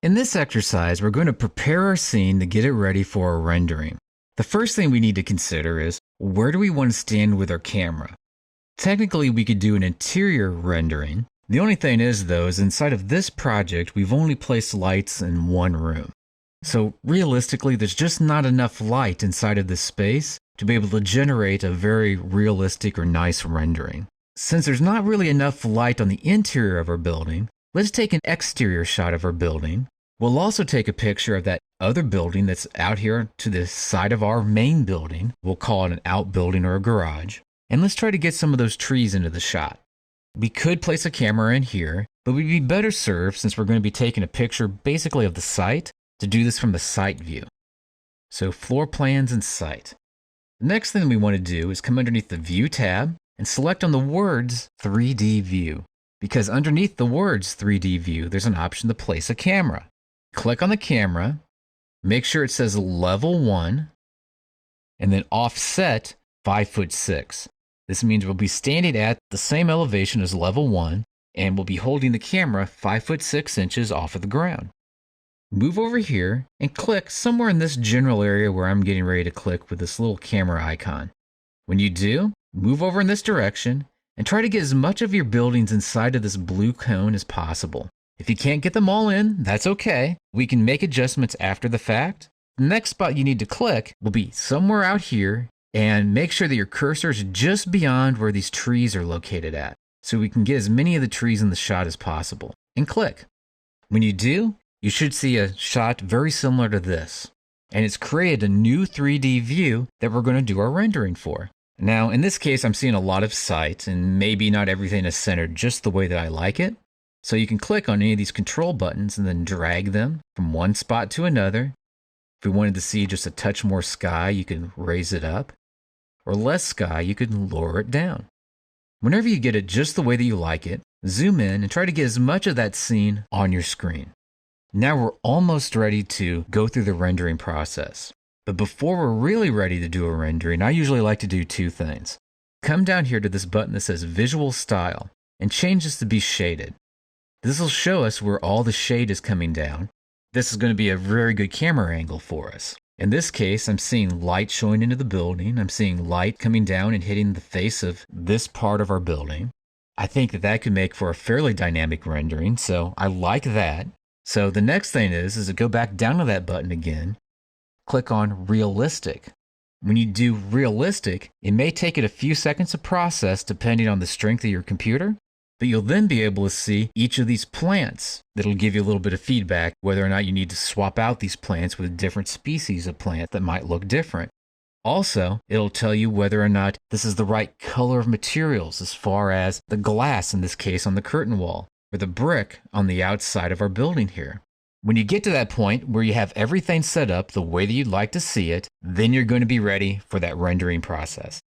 In this exercise, we're going to prepare our scene to get it ready for a rendering. The first thing we need to consider is, where do we want to stand with our camera? Technically, we could do an interior rendering. The only thing is, though, is inside of this project, we've only placed lights in one room. So realistically, there's just not enough light inside of this space to be able to generate a very realistic or nice rendering. Since there's not really enough light on the interior of our building, let's take an exterior shot of our building. We'll also take a picture of that other building that's out here to the side of our main building. We'll call it an outbuilding or a garage. And let's try to get some of those trees into the shot. We could place a camera in here, but we'd be better served, since we're going to be taking a picture basically of the site, to do this from the site view. So floor plans and site. The next thing we want to do is come underneath the View tab and select on the words 3D View, because underneath the words 3D View, there's an option to place a camera. Click on the camera, make sure it says level 1, and then offset 5'6". This means we'll be standing at the same elevation as level 1, and we'll be holding the camera 5'6" off of the ground. Move over here and click somewhere in this general area where I'm getting ready to click with this little camera icon. When you do, move over in this direction and try to get as much of your buildings inside of this blue cone as possible. If you can't get them all in, that's okay. We can make adjustments after the fact. The next spot you need to click will be somewhere out here, and make sure that your cursor is just beyond where these trees are located at, so we can get as many of the trees in the shot as possible. And click. When you do, you should see a shot very similar to this. And it's created a new 3D view that we're going to do our rendering for. Now, in this case, I'm seeing a lot of sites, and maybe not everything is centered just the way that I like it. So you can click on any of these control buttons and then drag them from one spot to another. If we wanted to see just a touch more sky, you can raise it up. Or less sky, you can lower it down. Whenever you get it just the way that you like it, zoom in and try to get as much of that scene on your screen. Now we're almost ready to go through the rendering process. But before we're really ready to do a rendering, I usually like to do two things. Come down here to this button that says Visual Style and change this to be shaded. This will show us where all the shade is coming down. This is going to be a very good camera angle for us. In this case, I'm seeing light showing into the building. I'm seeing light coming down and hitting the face of this part of our building. I think that that could make for a fairly dynamic rendering, so I like that. So the next thing is to go back down to that button again, click on Realistic. When you do Realistic, it may take it a few seconds to process depending on the strength of your computer, but you'll then be able to see each of these plants. That'll give you a little bit of feedback whether or not you need to swap out these plants with different species of plant that might look different. Also, it'll tell you whether or not this is the right color of materials as far as the glass, in this case on the curtain wall, or the brick on the outside of our building here. When you get to that point where you have everything set up the way that you'd like to see it, then you're going to be ready for that rendering process.